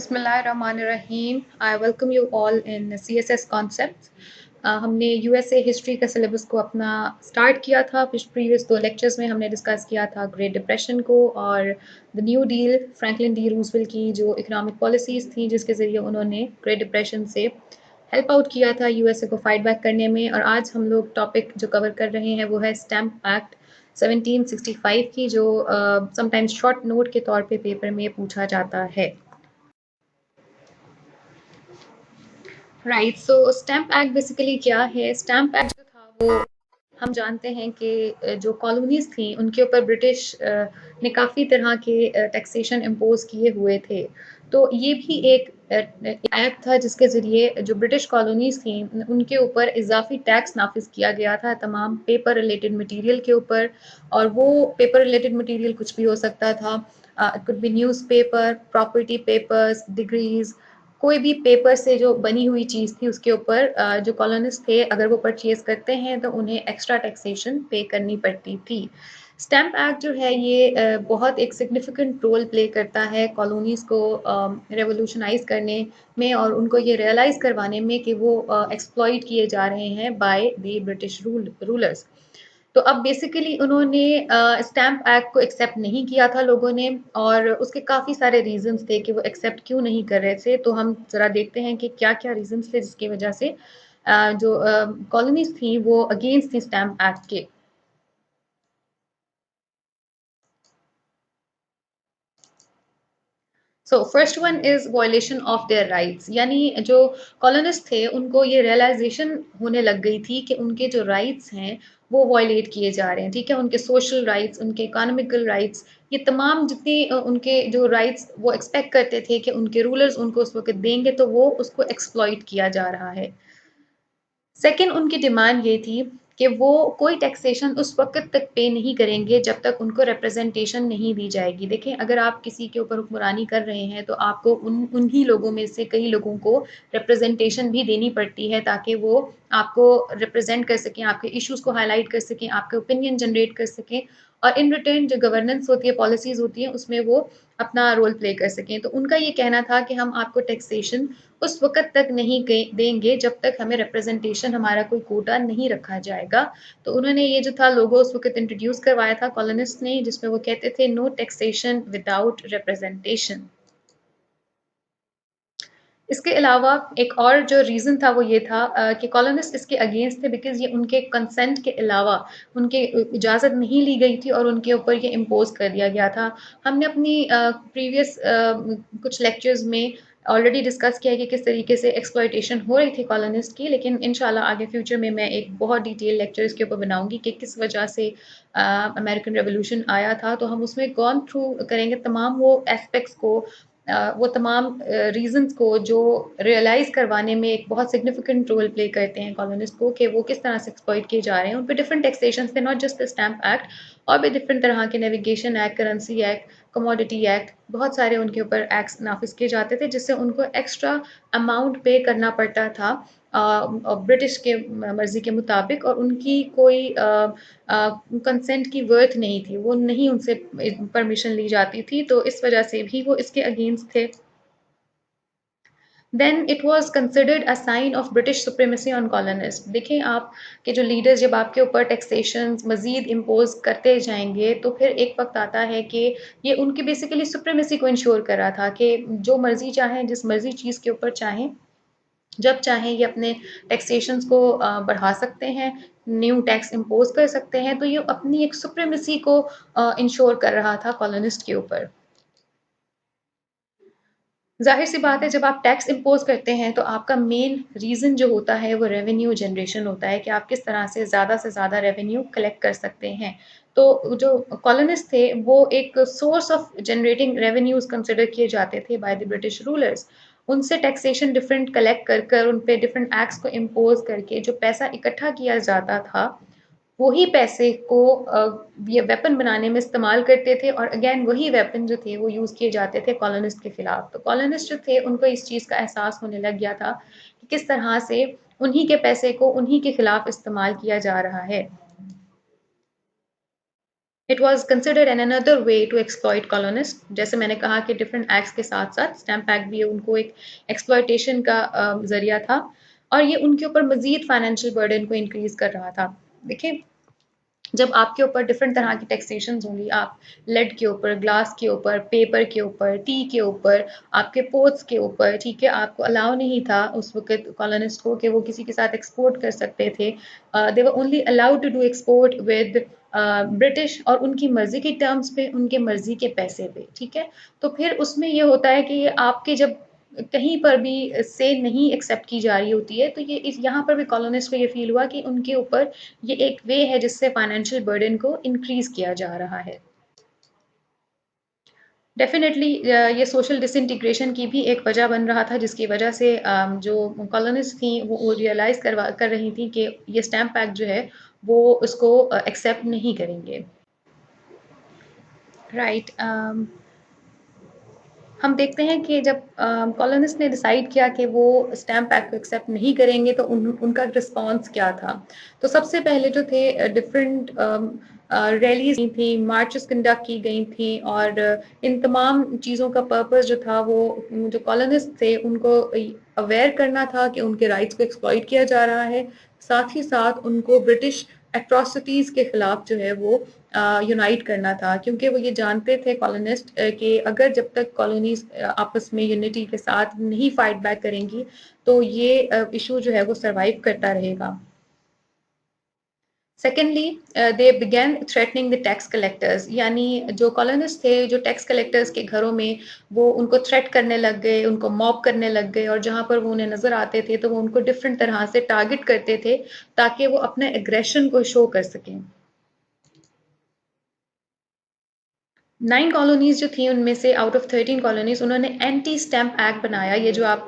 बिस्मिल्लाहिर्रहमानिर्रहीम। I welcome you all in CSS concepts. हमने USA history का सिलेबस को अपना स्टार्ट किया था। प्रीवियस 2 लेक्चर्स में हमने डिस्कस किया था ग्रेट डिप्रेशन को और the new deal, Franklin D Roosevelt की जो इकोनॉमिक पॉलिसीज़ थी जिसके ज़रिए उन्होंने ग्रेट डिप्रेशन से हेल्प आउट किया था USA को फाइट बैक करने में। और आज हम लोग टॉपिक जो कवर कर रहे हैं वो है स्टैम्प एक्ट 1765 की, जो समटाइम्स शॉर्ट नोट के तौर पे पेपर में पूछा जाता है। राइट, सो स्टैम्प एक्ट बेसिकली क्या है? स्टैम्प एक्ट जो था वो हम जानते हैं कि जो कॉलोनीज थी उनके ऊपर ब्रिटिश ने काफ़ी तरह के टैक्सेशन इम्पोज किए हुए थे। तो ये भी एक एक्ट था जिसके ज़रिए जो ब्रिटिश कॉलोनीज थी उनके ऊपर इजाफी टैक्स नाफिज किया गया था तमाम पेपर रिलेटेड मटेरियल के ऊपर। और वो पेपर रिलेटेड मटेरियल कुछ भी हो सकता था। It could be newspaper, property papers, degrees, कोई भी पेपर से जो बनी हुई चीज़ थी उसके ऊपर जो कॉलोनिस्ट थे अगर वो परचेज करते हैं तो उन्हें एक्स्ट्रा टैक्सेशन पे करनी पड़ती थी। स्टैम्प एक्ट जो है ये बहुत एक सिग्निफिकेंट रोल प्ले करता है कॉलोनीज़ को रेवोल्यूशनाइज करने में और उनको ये रियलाइज़ करवाने में कि वो एक्सप्लॉइट किए जा रहे हैं बाय द ब्रिटिश रूलर्स। तो अब बेसिकली उन्होंने स्टैम्प एक्ट को एक्सेप्ट नहीं किया था लोगों ने, और उसके काफ़ी सारे रीजंस थे कि वो एक्सेप्ट क्यों नहीं कर रहे थे। तो हम ज़रा देखते हैं कि क्या क्या रीजंस थे जिसकी वजह से जो कॉलोनीज थी वो अगेंस्ट थी स्टैम्प एक्ट के। So first one is violation of their rights, यानी जो कॉलोनिस्ट थे उनको ये रियलाइजेशन होने लग गई थी कि उनके जो राइट्स हैं वो वायलेट किए जा रहे हैं। ठीक है, उनके सोशल राइट्स, उनके इकोनॉमिकल राइट्स, ये तमाम जितनी उनके जो राइट्स वो एक्सपेक्ट करते थे कि उनके रूलर्स उनको उस वक्त देंगे, तो वो उसको एक्सप्लॉइट किया जा रहा है। सेकंड, उनकी डिमांड ये थी कि वो कोई टैक्सेशन उस वक्त तक पे नहीं करेंगे जब तक उनको रिप्रेजेंटेशन नहीं दी जाएगी। देखें, अगर आप किसी के ऊपर हुक्मरानी कर रहे हैं तो आपको उन्हीं लोगों में से कई लोगों को रिप्रेजेंटेशन भी देनी पड़ती है ताकि वो आपको रिप्रेजेंट कर सकें, आपके इश्यूज को हाईलाइट कर सकें, आपके ओपिनियन जनरेट कर सकें, और इन रिटर्न जो गवर्नेंस होती है, पॉलिसीज होती हैं, उसमें वो अपना रोल प्ले कर सकें। तो उनका ये कहना था कि हम आपको टैक्सेशन उस वक़्त तक नहीं देंगे जब तक हमें रिप्रेजेंटेशन, हमारा कोई कोटा नहीं रखा जाएगा। तो उन्होंने ये जो था लोगो उस वक़्त इंट्रोड्यूस करवाया था कॉलोनिस्ट ने, जिसमें वो कहते थे नो टैक्सेशन विदाउट रिप्रेजेंटेशन। इसके अलावा एक और जो रीज़न था वो ये था कि कॉलोनिस्ट इसके अगेंस्ट थे बिकॉज़ ये उनके कंसेंट के अलावा उनके इजाज़त नहीं ली गई थी और उनके ऊपर ये इम्पोज़ कर दिया गया था। हमने अपनी प्रीवियस कुछ लेक्चर्स में ऑलरेडी डिस्कस किया है कि किस तरीके से एक्सप्लॉयटेशन हो रही थी कॉलोनिस्ट की, लेकिन इंशाल्लाह आगे फ्यूचर में मैं एक बहुत डिटेल लेक्चर इसके ऊपर बनाऊंगी कि किस वजह से अमेरिकन रेवोल्यूशन आया था। तो हम उसमें गॉन थ्रू करेंगे तमाम वो एस्पेक्ट्स को, वो तमाम रीजंस को जो रियलाइज़ करवाने में एक बहुत सिग्निफिकेंट रोल प्ले करते हैं कॉलोनिस्ट को, कि वो किस तरह से एक्सप्लॉइट किए जा रहे हैं। उन पे डिफरेंट टैक्सेशन थे, not just the stamp act, और भी डिफरेंट तरह के navigation act, currency act, commodity act, बहुत सारे उनके ऊपर एक्ट्स नाफिज किए जाते थे जिससे उनको एक्स्ट्रा अमाउंट पे करना पड़ता था ब्रिटिश के मर्जी के मुताबिक, और उनकी कोई कंसेंट की वर्थ नहीं थी, वो नहीं उनसे परमिशन ली जाती थी। तो इस वजह से भी वो इसके अगेंस्ट थे। Then it was considered a sign of British supremacy on colonist. देखें, आप के जो लीडर्स जब आपके ऊपर टैक्सेशन मजीद इम्पोज करते जाएंगे तो फिर एक वक्त आता है कि ये उनकी बेसिकली सुप्रीमेसी को इंश्योर कर रहा था कि जो मर्जी चाहें, जिस मर्जी चीज़ के ऊपर चाहें, जब चाहें ये अपने टैक्सेशंस को बढ़ा सकते हैं, न्यू टैक्स इम्पोज कर सकते हैं। तो ये अपनी एक सुप्रीमेसी को इंश्योर कर रहा था कॉलोनिस्ट के ऊपर। जाहिर सी बात है, जब आप टैक्स इम्पोज करते हैं तो आपका मेन रीज़न जो होता है वो रेवेन्यू जनरेशन होता है कि आप किस तरह से ज़्यादा रेवेन्यू कलेक्ट कर सकते हैं। तो जो कॉलोनिस्ट थे वो एक source of generating revenues consider किए जाते थे बाय द ब्रिटिश रूलर्स। उनसे टैक्सेशन डिफरेंट कलेक्ट कर कर उन पे डिफरेंट एक्ट्स को इम्पोज करके जो पैसा इकट्ठा किया जाता था, वही पैसे को ये वेपन बनाने में इस्तेमाल करते थे, और अगेन वही वेपन जो थे वो यूज़ किए जाते थे कॉलोनिस्ट के खिलाफ। तो कॉलोनिस्ट जो थे उनको इस चीज़ का एहसास होने लग गया था कि किस तरह से उन्हीं के पैसे को उन्हीं के खिलाफ इस्तेमाल किया जा रहा है। It was considered an another way to exploit colonist. जैसे मैंने कहा कि डिफरेंट एक्ट्स के साथ साथ स्टैम्प एक्ट भी उनको एक एक्सप्लॉयटेशन का जरिया था, और ये उनके ऊपर मजीद फाइनेंशियल बर्डन को इंक्रीज कर रहा था। देखिए, जब आपके ऊपर डिफरेंट तरह की टैक्सेशन होंगी, आप लेड के ऊपर, ग्लास के ऊपर, पेपर के ऊपर, टी के ऊपर, आपके पोर्ट्स के ऊपर, ठीक है, आपको अलाउ नहीं था उस वक्त कॉलोनिस्ट को कि वो किसी के साथ एक्सपोर्ट कर सकते थे। They were only allowed to do export with British, और उनकी मर्जी के टर्म्स पे, उनके मर्जी के पैसे पे, ठीक है। तो फिर उसमें ये होता है कि आपके जब कहीं पर भी सेल नहीं एक्सेप्ट की जा रही होती है, तो ये इस यहाँ पर भी कॉलोनिस्ट को ये फील हुआ कि उनके ऊपर ये एक वे है जिससे फाइनेंशियल बर्डन को इंक्रीज किया जा रहा है। डेफिनेटली ये सोशल डिसइंटीग्रेशन की भी एक वजह बन रहा था, जिसकी वजह से जो कॉलोनिस्ट थी वो रियलाइज कर रही थी कि ये स्टैम्प एक्ट जो है वो उसको एक्सेप्ट नहीं करेंगे। राइट। हम देखते हैं कि जब कॉलोनिस्ट ने डिसाइड किया कि वो स्टैम्प एक्ट को एक्सेप्ट नहीं करेंगे, तो उनका रिस्पांस क्या था। तो सबसे पहले जो थे डिफरेंट रैलीज थी, मार्चेस कंडक्ट की गई थी, और इन तमाम चीज़ों का पर्पस जो था वो जो कॉलोनिस्ट थे उनको अवेयर करना था कि उनके राइट्स को एक्सप्लॉइट किया जा रहा है। साथ ही साथ उनको ब्रिटिश एट्रोसिटीज के खिलाफ जो है वो यूनाइट करना था, क्योंकि वो ये जानते थे कॉलोनिस्ट कि अगर जब तक कॉलोनीज आपस में यूनिटी के साथ नहीं फाइट बैक करेंगी, तो ये इशू जो है वो सरवाइव करता रहेगा। Secondly, they began threatening the tax collectors, यानी जो कॉलोनिस्ट थे, जो टैक्स कलेक्टर्स के घरों में वो उनको थ्रेट करने लग गए, उनको मॉब करने लग गए, और जहाँ पर वो उन्हें नजर आते थे तो वो उनको डिफरेंट तरह से टारगेट करते थे ताकि वो अपने एग्रेशन को शो कर सकें। 9 कॉलोनीज जो थी उनमें से आउट ऑफ 13 कॉलोनीज उन्होंने एंटी स्टैम्प एक्ट बनाया। ये जो आप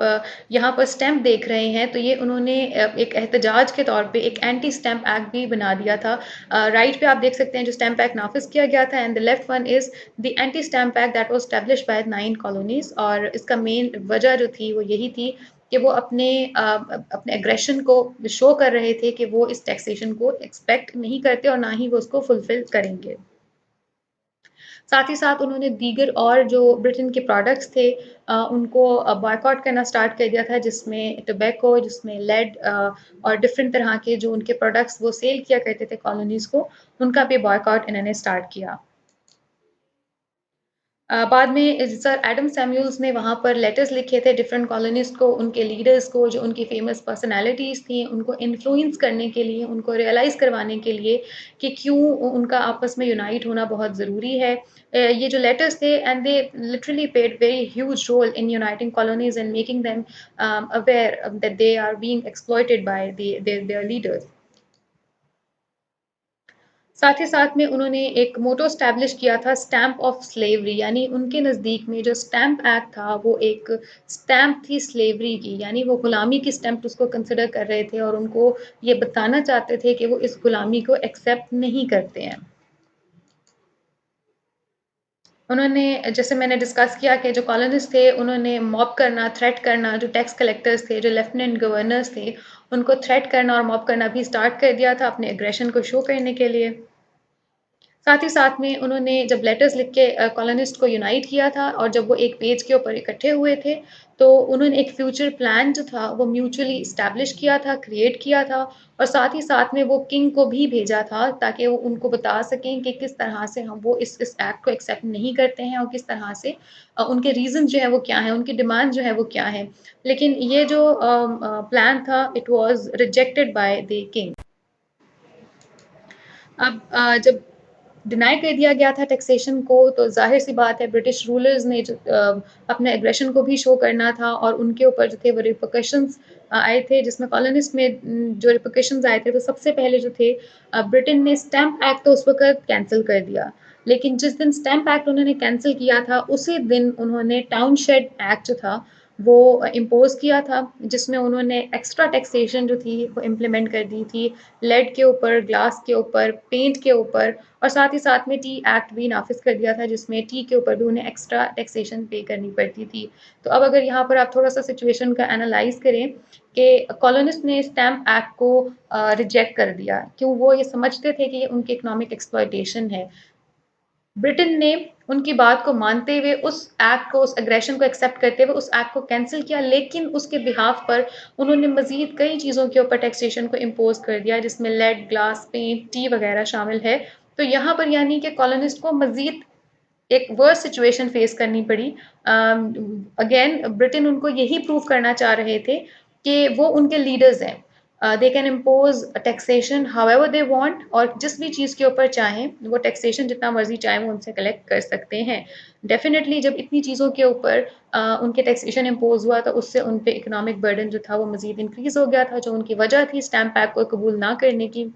यहाँ पर स्टैम्प देख रहे हैं, तो ये उन्होंने एक एहतजाज के तौर पे एक एंटी स्टैम्प एक्ट भी बना दिया था। राइट पे आप देख सकते हैं जो स्टैम्प एक्ट नाफिज किया गया था, and the left one is the anti stamp act that was established bye 9 colonies. और इसका मेन वजह जो थी वो यही थी कि वो अपने एग्रेशन को शो कर रहे थे कि वो इस टैक्सेशन को एक्सपेक्ट नहीं करते और ना ही वो उसको फुलफिल करेंगे। साथ ही साथ उन्होंने दीगर और जो ब्रिटेन के प्रोडक्ट्स थे उनको बॉयकॉट करना स्टार्ट कर दिया था, जिसमें टोबैको, जिसमें लेड, और डिफरेंट तरह के जो उनके प्रोडक्ट्स वो सेल किया करते थे कॉलोनीज को, उनका भी बॉयकॉट इन्होंने स्टार्ट किया। बाद में सर एडम सैमुअल्स ने वहाँ पर लेटर्स लिखे थे डिफरेंट कॉलोनिस्ट को, उनके लीडर्स को, जो उनकी फेमस पर्सनालिटीज़ थी, उनको इन्फ्लुएंस करने के लिए, उनको रियलाइज़ करवाने के लिए कि क्यों उनका आपस में यूनाइट होना बहुत ज़रूरी है। ये जो लेटर्स थे, and they literally paid very huge role in uniting colonies and making them aware that they are being exploited by their leaders. साथ ही साथ में उन्होंने एक मोटो स्टैब्लिश किया था, स्टैम्प ऑफ स्लेवरी, यानी उनके नज़दीक में जो स्टैम्प एक्ट था वो एक स्टैम्प थी स्लेवरी की, यानी वो गुलामी की स्टैम्प उसको कंसिडर कर रहे थे, और उनको ये बताना चाहते थे कि वो इस गुलामी को एक्सेप्ट नहीं करते हैं। उन्होंने, जैसे मैंने डिस्कस किया कि जो कॉलोनिस्ट थे उन्होंने मॉब करना, थ्रेट करना, जो टैक्स कलेक्टर्स थे, जो लेफ्टिनेंट गवर्नर्स थे, उनको थ्रेट करना और मॉब करना भी स्टार्ट कर दिया था अपने एग्रेशन को शो करने के लिए। साथ ही साथ में उन्होंने जब लेटर्स लिख के कॉलोनिस्ट को यूनाइट किया था, और जब वो एक पेज के ऊपर इकट्ठे हुए थे, तो उन्होंने एक फ्यूचर प्लान जो था वो म्यूचुअली इस्टेब्लिश किया था, क्रिएट किया था, और साथ ही साथ में वो किंग को भी भेजा था ताकि वो उनको बता सकें कि किस तरह से हम वो इस एक्ट को एक्सेप्ट नहीं करते हैं, और किस तरह से उनके रीजन जो है वो क्या है, उनकी डिमांड जो है वो क्या है। लेकिन ये जो प्लान था it was rejected by the king. अब जब डिनाई कर दिया गया था टैक्सेशन को, तो जाहिर सी बात है ब्रिटिश रूलर्स ने जो अपने एग्रेशन को भी शो करना था, और उनके ऊपर जो थे वो रिपोकशंस आए थे, जिसमें कॉलोनिस्ट में जो रिपोकशंस आए थे, तो सबसे पहले जो थे ब्रिटेन ने स्टैम्प एक्ट तो उस वक्त कैंसिल कर दिया। लेकिन जिस दिन स्टैम्प एक्ट उन्होंने कैंसिल किया था, उसी दिन उन्होंने टाउनशेड एक्ट जो था वो इम्पोज किया था, जिसमें उन्होंने एक्स्ट्रा टैक्सेशन जो थी वो इम्प्लीमेंट कर दी थी, लेड के ऊपर, ग्लास के ऊपर, पेंट के ऊपर, और साथ ही साथ में टी एक्ट भी नाफिज कर दिया था, जिसमें टी के ऊपर भी उन्हें एक्स्ट्रा टैक्सेशन पे करनी पड़ती थी। तो अब अगर यहाँ पर आप थोड़ा सा सिचुएशन का एनालाइज करें कि कॉलोनिस्ट ने स्टैम्प एक्ट को रिजेक्ट कर दिया, क्यों? वो ये समझते थे कि ये उनकी इकोनॉमिक एक्सप्लॉयटेशन है। ब्रिटेन ने उनकी बात को मानते हुए उस एक्ट को, उस एग्रेशन को एक्सेप्ट करते हुए उस एक्ट को कैंसिल किया, लेकिन उसके बिहाफ पर उन्होंने मजीद कई चीज़ों के ऊपर टैक्सेशन को इम्पोज कर दिया, जिसमें लेड, ग्लास, पेंट, टी वगैरह शामिल है। तो यहाँ पर यानी कि कॉलोनिस्ट को मजीद एक वर्स सिचुएशन फेस करनी पड़ी। अगेन ब्रिटेन उनको यही प्रूव करना चाह रहे थे कि वो उनके लीडर्स हैं, they can impose taxation however they want, और जिस भी चीज़ के ऊपर चाहें वो टैक्सेशन जितना मर्जी चाहे वो उनसे कलेक्ट कर सकते हैं। डेफिनेटली जब इतनी चीज़ों के ऊपर उनके टैक्सेशन इम्पोज हुआ तो उससे उन पे इकोनॉमिक बर्डन जो था वो मजीद इंक्रीज हो गया था, जो उनकी वजह थी स्टैम्प एक्ट को कबूल ना करने की।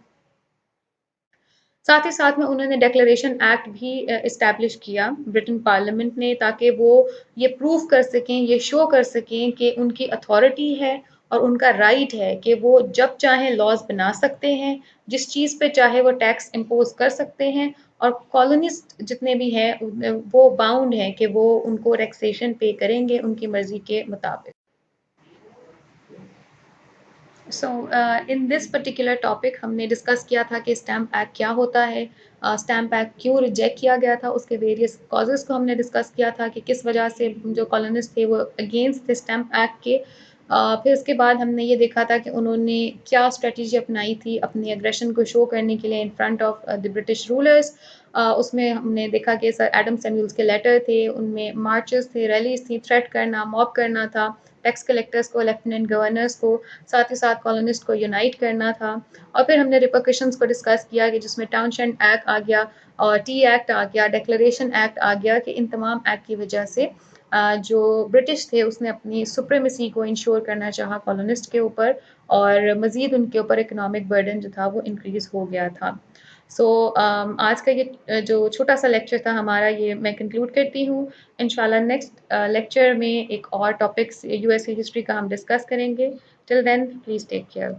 साथ ही साथ में उन्होंने डिक्लेरेशन एक्ट भी इस्टेब्लिश किया ब्रिटेन पार्लियामेंट ने, ताकि वो ये प्रूव कर सकें, ये शो कर सकें कि उनकी अथॉरिटी है और उनका राइट है कि वो जब चाहें लॉज बना सकते हैं, जिस चीज़ पे चाहे वो टैक्स इम्पोज कर सकते हैं, और कॉलोनिस्ट जितने भी हैं वो बाउंड हैं कि वो उनको टैक्सेशन पे करेंगे उनकी मर्जी के मुताबिक। सो इन दिस पर्टिकुलर टॉपिक हमने डिस्कस किया था कि स्टैम्प एक्ट क्या होता है, स्टैम्प एक्ट क्यों रिजेक्ट किया गया था, उसके वेरियस कॉजेज़ को हमने डिस्कस किया था कि किस वजह से जो कॉलोनिस्ट थे वो अगेंस्ट थे स्टैम्प एक्ट के। फिर उसके बाद हमने ये देखा था कि उन्होंने क्या स्ट्रेटजी अपनाई थी अपनी एग्रेशन को शो करने के लिए in front of the British rulers. उसमें हमने देखा कि सर एडम सैमुअल्स के लेटर थे, उनमें मार्चेस थे, रैलीज थी, थ्रेट करना, मॉब करना था, टैक्स कलेक्टर्स को, लेफ्टिनेंट गवर्नर्स को, साथ ही साथ कॉलोनिस्ट को यूनाइट करना था। और फिर हमने रिपोकशंस को डिस्कस किया कि जिसमें टाउनशेंड एक्ट आ गया और टी एक्ट आ गया, डिक्लेरेशन एक्ट आ गया, कि इन तमाम एक्ट की वजह से जो ब्रिटिश थे उसने अपनी सुप्रीमेसी को इंश्योर करना चाहा कॉलोनिस्ट के ऊपर, और मज़ीद उनके ऊपर इकोनॉमिक बर्डन जो था वो इंक्रीज़ हो गया था। सो आज का ये जो छोटा सा लेक्चर था हमारा, ये मैं कंक्लूड करती हूँ। इंशाल्लाह नेक्स्ट लेक्चर में एक और टॉपिक्स यूएस हिस्ट्री का हम डिस्कस करेंगे। Till then please take care.